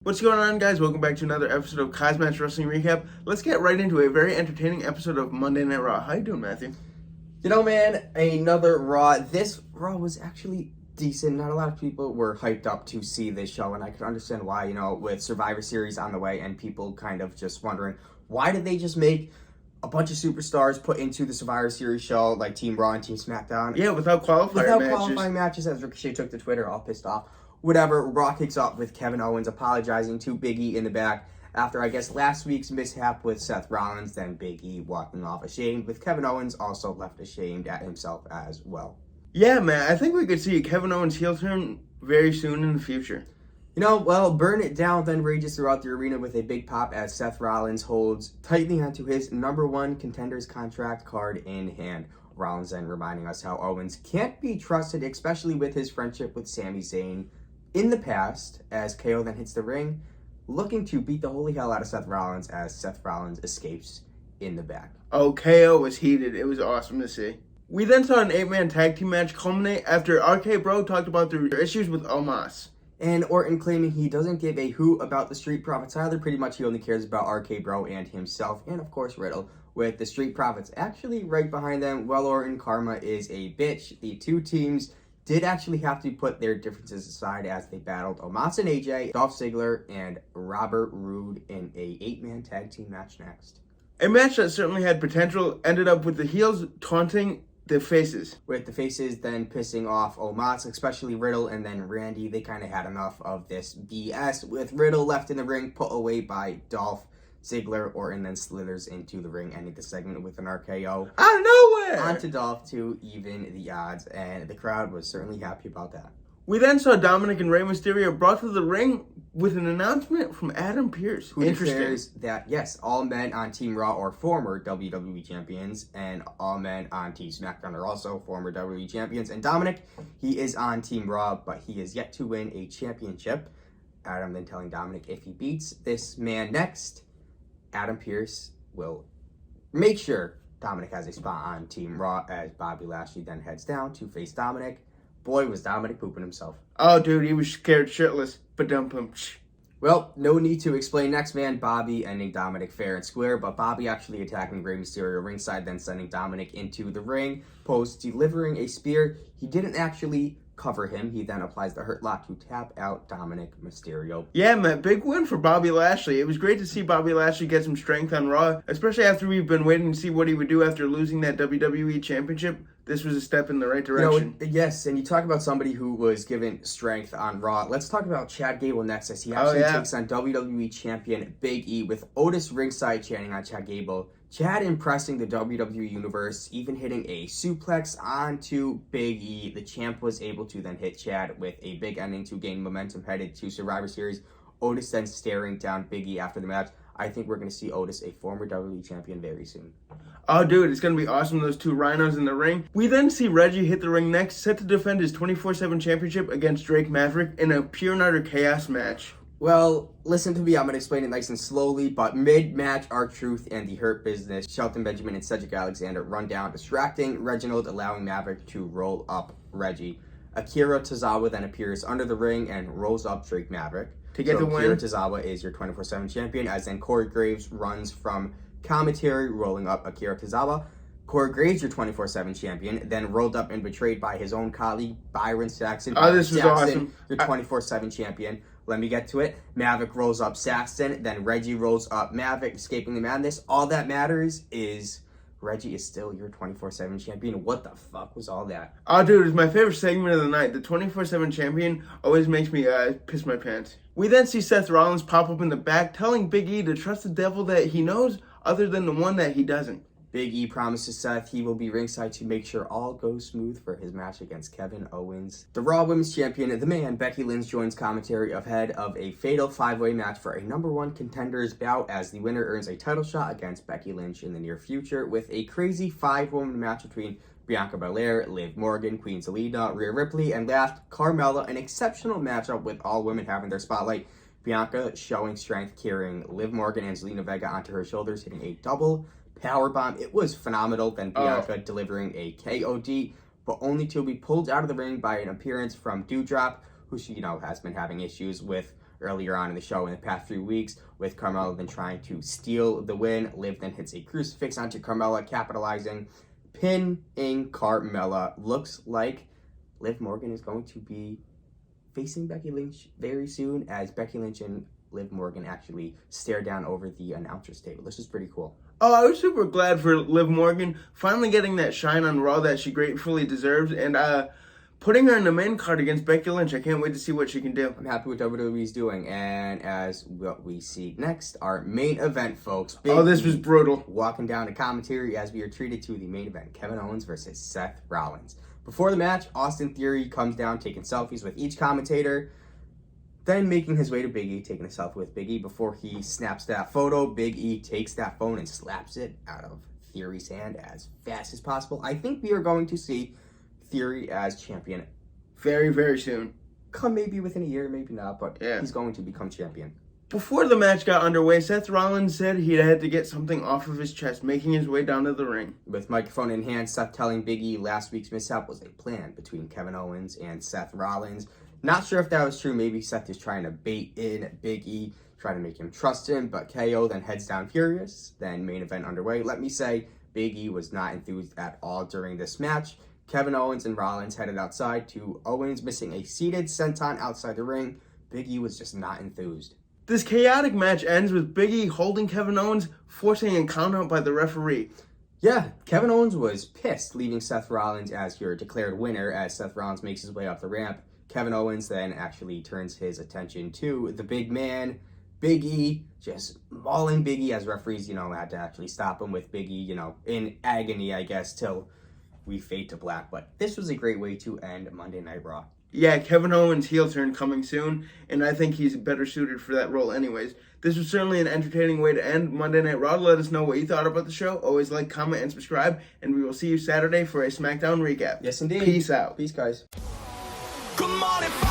What's going on, guys? Welcome back to another episode of KozMatt's Wrestling Recap. Let's get right into a very entertaining episode of Monday Night Raw. How you doing, Matthew? You know, man, another Raw. This Raw was actually decent. Not a lot of people were hyped up to see this show, and I could understand why, with Survivor Series on the way and people kind of just wondering, why did they just make a bunch of superstars put into the Survivor Series show, like Team Raw and Team SmackDown? Yeah, without qualifying matches, as Ricochet took to Twitter, all pissed off. Whatever, Raw kicks off with Kevin Owens apologizing to Big E in the back after, I guess, last week's mishap with Seth Rollins, then Big E walking off ashamed, with Kevin Owens also left ashamed at himself as well. Yeah, man, I think we could see a Kevin Owens heel turn very soon in the future. Burn It Down then rages throughout the arena with a big pop as Seth Rollins holds tightly onto his #1 contender's contract card in hand. Rollins then reminding us how Owens can't be trusted, especially with his friendship with Sami Zayn in the past, as KO then hits the ring, looking to beat the holy hell out of Seth Rollins as Seth Rollins escapes in the back. Oh, KO was heated. It was awesome to see. We then saw an 8-man tag team match culminate after RK Bro talked about their issues with Omos. And Orton claiming he doesn't give a hoot about the Street Profits either. Pretty much he only cares about RK Bro and himself, and of course Riddle, with the Street Profits actually right behind them. Well, Orton, karma is a bitch. The two teams did actually have to put their differences aside as they battled Omos and AJ, Dolph Ziggler, and Robert Roode in a 8-man tag team match next. A match that certainly had potential ended up with the heels taunting the faces. With the faces then pissing off Omos, especially Riddle and then Randy. They kind of had enough of this BS, with Riddle left in the ring, put away by Dolph Ziggler. Orton then slithers into the ring, ending the segment with an RKO. Out of nowhere! Onto Dolph to even the odds, and the crowd was certainly happy about that. We then saw Dominic and Rey Mysterio brought to the ring with an announcement from Adam Pearce. Who declares that, yes, all men on Team Raw are former WWE champions, and all men on Team SmackDown are also former WWE champions. And Dominic, he is on Team Raw, but he is yet to win a championship. Adam then telling Dominic if he beats this man next, Adam Pearce will make sure Dominic has a spot on Team Raw, as Bobby Lashley then heads down to face Dominic. Boy, was Dominic pooping himself. Oh, dude, he was scared shitless. Ba-dum-pum. Well, no need to explain. Next man, Bobby ending Dominic fair and square, but Bobby actually attacking Rey Mysterio ringside, then sending Dominic into the ring, post delivering a spear. He didn't actually cover him. He then applies the Hurt Lock to tap out Dominic Mysterio. Yeah, man, big win for Bobby Lashley. It was great to see Bobby Lashley get some strength on Raw, especially after we've been waiting to see what he would do after losing that WWE Championship. This was a step in the right direction. Yes, and you talk about somebody who was given strength on Raw. Let's talk about Chad Gable next, as he actually takes on WWE Champion Big E, with Otis ringside chanting on Chad Gable. Chad impressing the WWE Universe, even hitting a suplex onto Big E. The champ was able to then hit Chad with a big ending to gain momentum headed to Survivor Series. Otis then staring down Big E after the match. I think we're going to see Otis, a former WWE champion, very soon. Oh, dude, it's going to be awesome, those two rhinos in the ring. We then see Reggie hit the ring next, set to defend his 24/7 championship against Drake Maverick in a pure and utter chaos match. Well, listen to me, I'm going to explain it nice and slowly, but mid-match, R-Truth and the Hurt Business, Shelton Benjamin and Cedric Alexander run down, distracting Reginald, allowing Maverick to roll up Reggie. Akira Tozawa then appears under the ring and rolls up Drake Maverick. To get the win, Akira Tozawa is your 24/7 champion, as then Corey Graves runs from commentary, rolling up Akira Tozawa. Corey Graves, your 24/7 champion, then rolled up and betrayed by his own colleague, Byron Saxton. Oh, this was awesome. Your 24/7 champion. Let me get to it. Maverick rolls up Saxton, then Reggie rolls up Maverick, escaping the madness. All that matters is Reggie is still your 24/7 champion. What the fuck was all that? Oh, dude, it's my favorite segment of the night. The 24/7 champion always makes me piss my pants. We then see Seth Rollins pop up in the back, telling Big E to trust the devil that he knows other than the one that he doesn't. Big E promises Seth he will be ringside to make sure all goes smooth for his match against Kevin Owens. The Raw Women's Champion, the man, Becky Lynch, joins commentary ahead of a fatal 5-way match for a #1 contender's bout, as the winner earns a title shot against Becky Lynch in the near future, with a crazy 5-woman match between Bianca Belair, Liv Morgan, Queen Zelina, Rhea Ripley, and last, Carmella. An exceptional matchup with all women having their spotlight. Bianca showing strength, carrying Liv Morgan and Zelina Vega onto her shoulders, hitting a double powerbomb. It was phenomenal. Then Bianca delivering a KOD, but only to be pulled out of the ring by an appearance from Doudrop, who she, has been having issues with earlier on in the show in the past 3 weeks, with Carmella then trying to steal the win. Liv then hits a crucifix onto Carmella, capitalizing, pinning Carmella. Looks like Liv Morgan is going to be facing Becky Lynch very soon, as Becky Lynch and Liv Morgan actually stare down over the announcer's table. This is pretty cool. Oh, I was super glad for Liv Morgan finally getting that shine on Raw that she gratefully deserves, and putting her in the main card against Becky Lynch. I can't wait to see what she can do. I'm happy with what WWE's doing, and as what we see next, our main event, folks. Big this was brutal. Walking down to commentary as we are treated to the main event, Kevin Owens versus Seth Rollins. Before the match, Austin Theory comes down taking selfies with each commentator, then making his way to Big E, taking a selfie with Big E. Before he snaps that photo, Big E takes that phone and slaps it out of Theory's hand as fast as possible. I think we are going to see Theory as champion very, very soon. Come maybe within a year, maybe not, but yeah, he's going to become champion. Before the match got underway, Seth Rollins said he had to get something off of his chest, making his way down to the ring. With microphone in hand, Seth telling Big E last week's mishap was a plan between Kevin Owens and Seth Rollins. Not sure if that was true. Maybe Seth is trying to bait in Big E, trying to make him trust him, but KO then heads down furious. Then main event underway. Let me say, Big E was not enthused at all during this match. Kevin Owens and Rollins headed outside to Owens missing a seated senton outside the ring. Big E was just not enthused. This chaotic match ends with Big E holding Kevin Owens, forcing a count-out by the referee. Yeah, Kevin Owens was pissed, leaving Seth Rollins as your declared winner as Seth Rollins makes his way up the ramp. Kevin Owens then actually turns his attention to the big man, Big E, just mauling Big E as referees, had to actually stop him with Big E, in agony, I guess, till we fade to black. But this was a great way to end Monday Night Raw. Yeah, Kevin Owens' heel turn coming soon, and I think he's better suited for that role anyways. This was certainly an entertaining way to end Monday Night Raw. Let us know what you thought about the show. Always like, comment, and subscribe, and we will see you Saturday for a SmackDown recap. Yes, indeed. Peace out. Peace, guys. Come on and